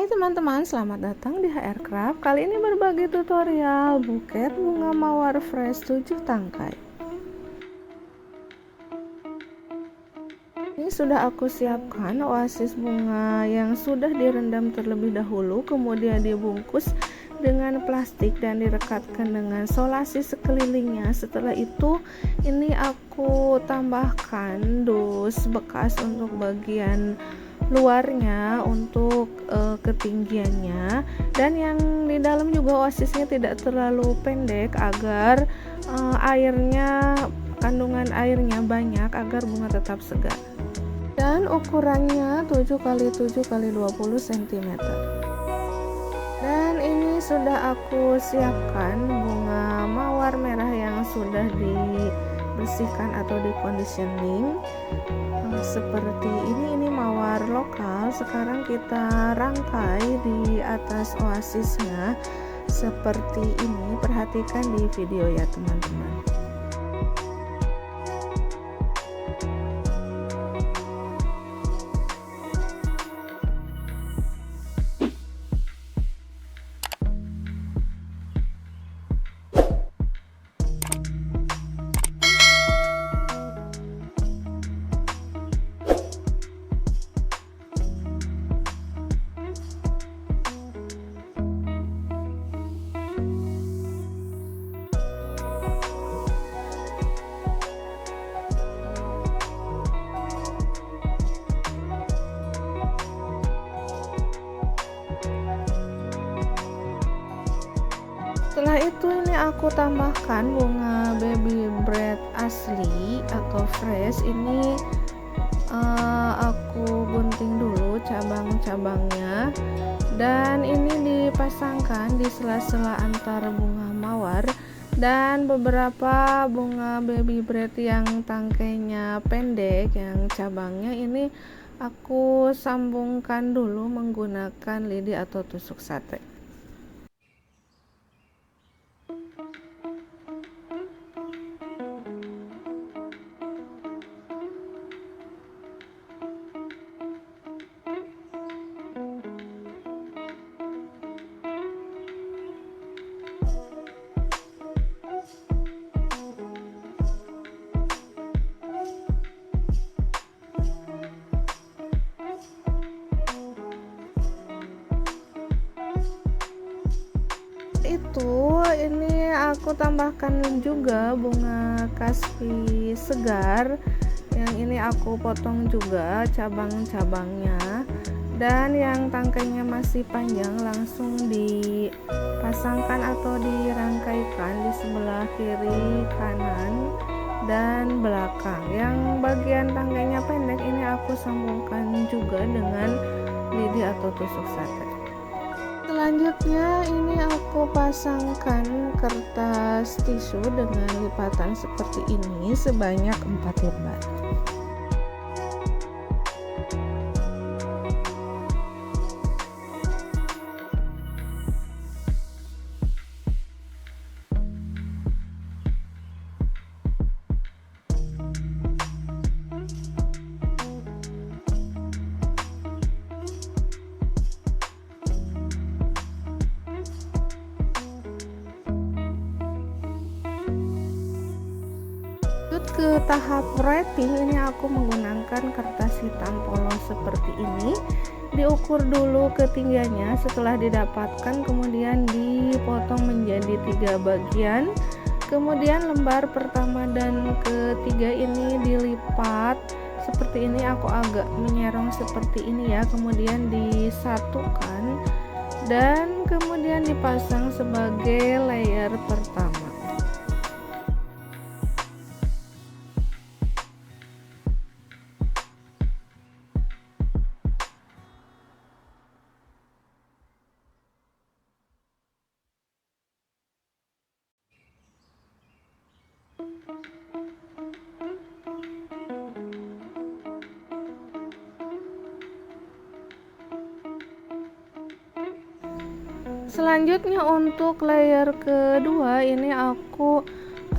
teman-teman, selamat datang di HR Craft. Kali ini berbagi tutorial buket bunga mawar fresh 7 tangkai. Ini sudah aku siapkan oasis bunga yang sudah direndam terlebih dahulu, kemudian dibungkus dengan plastik dan direkatkan dengan solasi sekelilingnya. Setelah itu ini aku tambahkan dus bekas untuk bagian luarnya untuk ketinggiannya, dan yang di dalam juga oasisnya tidak terlalu pendek agar kandungan airnya banyak agar bunga tetap segar. Dan ukurannya 7x7x20 cm. Dan ini sudah aku siapkan bunga mawar merah yang sudah dibersihkan atau diconditioning seperti ini mawar lokal. Sekarang kita rangkai di atas oasisnya seperti ini. Perhatikan di video ya teman-teman. Setelah itu ini aku tambahkan bunga baby bread asli atau fresh. Ini aku gunting dulu cabang-cabangnya, dan ini dipasangkan di sela-sela antara bunga mawar dan beberapa bunga baby bread yang tangkainya pendek, yang cabangnya ini aku sambungkan dulu menggunakan lidi atau tusuk sate. Ini aku tambahkan juga bunga kaspi segar, yang ini aku potong juga cabang-cabangnya, dan yang tangkainya masih panjang langsung dipasangkan atau dirangkaikan di sebelah kiri, kanan, dan belakang. Yang bagian tangkainya pendek ini aku sambungkan juga dengan lidi atau tusuk sate. Selanjutnya ini aku pasangkan kertas tisu dengan lipatan seperti ini sebanyak 4 lembar. Ke tahap wrapping, ini aku menggunakan kertas hitam polos seperti ini. Diukur dulu ketinggiannya, setelah didapatkan kemudian dipotong menjadi 3 bagian. Kemudian lembar pertama dan ketiga ini dilipat seperti ini. Aku agak menyerong seperti ini ya, kemudian disatukan dan kemudian dipasang sebagai layer pertama. Selanjutnya untuk layer kedua ini aku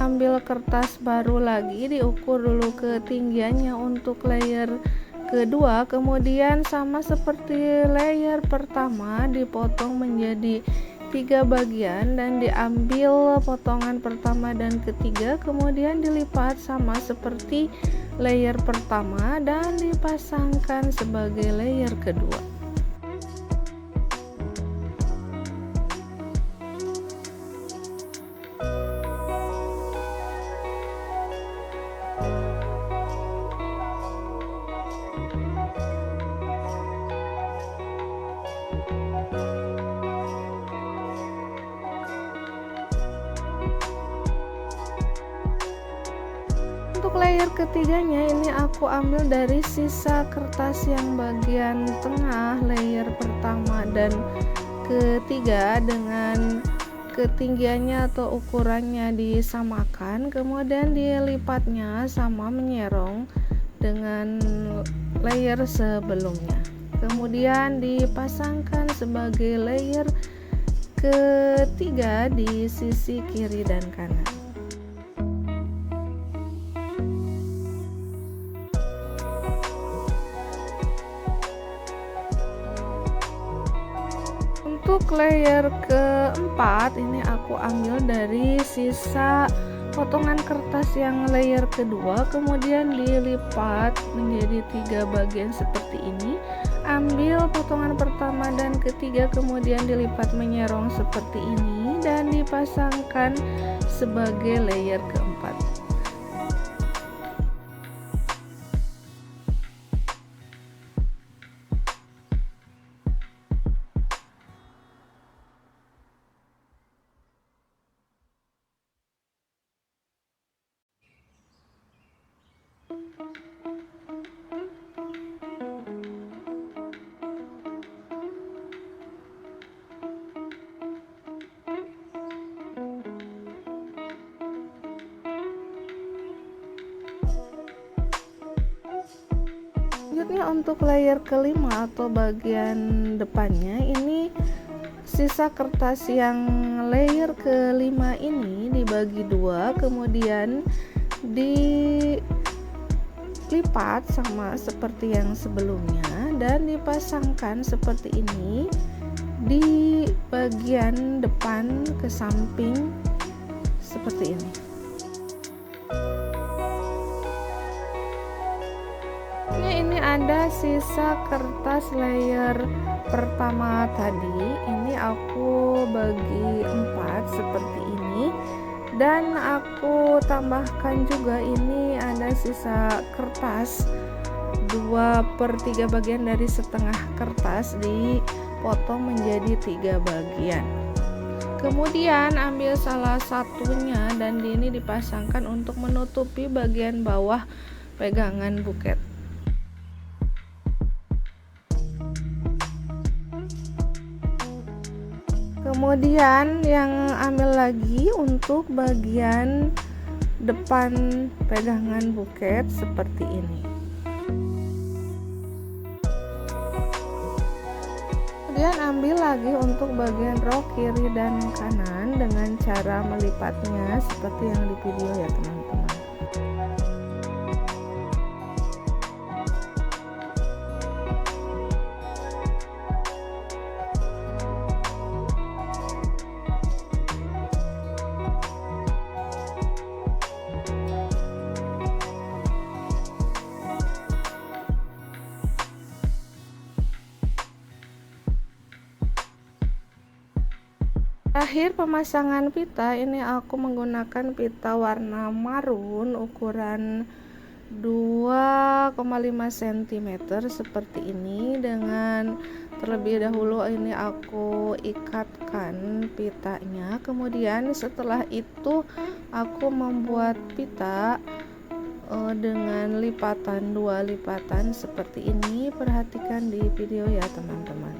ambil kertas baru lagi, diukur dulu ketinggiannya untuk layer kedua, kemudian sama seperti layer pertama dipotong menjadi 3 bagian dan diambil potongan pertama dan ketiga, kemudian dilipat sama seperti layer pertama dan dipasangkan sebagai layer kedua. Untuk layer ketiganya ini aku ambil dari sisa kertas yang bagian tengah layer pertama dan ketiga dengan ketinggiannya atau ukurannya disamakan, kemudian dilipatnya sama menyerong dengan layer sebelumnya, kemudian dipasangkan sebagai layer ketiga di sisi kiri dan kanan. Untuk layer keempat ini aku ambil dari sisa potongan kertas yang layer kedua, kemudian dilipat menjadi 3 bagian seperti ini. Ambil potongan pertama dan ketiga, kemudian dilipat menyerong seperti ini dan dipasangkan sebagai layer keempat. Selanjutnya untuk layer kelima atau bagian depannya ini sisa kertas yang layer kelima ini dibagi dua, kemudian dilipat sama seperti yang sebelumnya dan dipasangkan seperti ini di bagian depan ke samping seperti ini. Ini ada sisa kertas layer pertama tadi, ini aku bagi 4 seperti ini dan aku tambahkan juga ini ada sisa kertas 2/3 bagian dari setengah kertas dipotong menjadi 3 bagian. Kemudian ambil salah satunya dan ini dipasangkan untuk menutupi bagian bawah pegangan buket. Kemudian yang ambil lagi untuk bagian depan pegangan buket seperti ini. Kemudian ambil lagi untuk bagian rok kiri dan kanan dengan cara melipatnya seperti yang di video ya teman-teman. Terakhir pemasangan pita, ini aku menggunakan pita warna marun ukuran 2,5 cm seperti ini. Dengan terlebih dahulu ini aku ikatkan pitanya, kemudian setelah itu aku membuat pita dengan lipatan 2 lipatan seperti ini. Perhatikan di video ya teman-teman.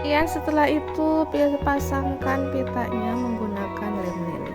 Kemudian setelah itu pasangkan pitanya menggunakan lem lilin.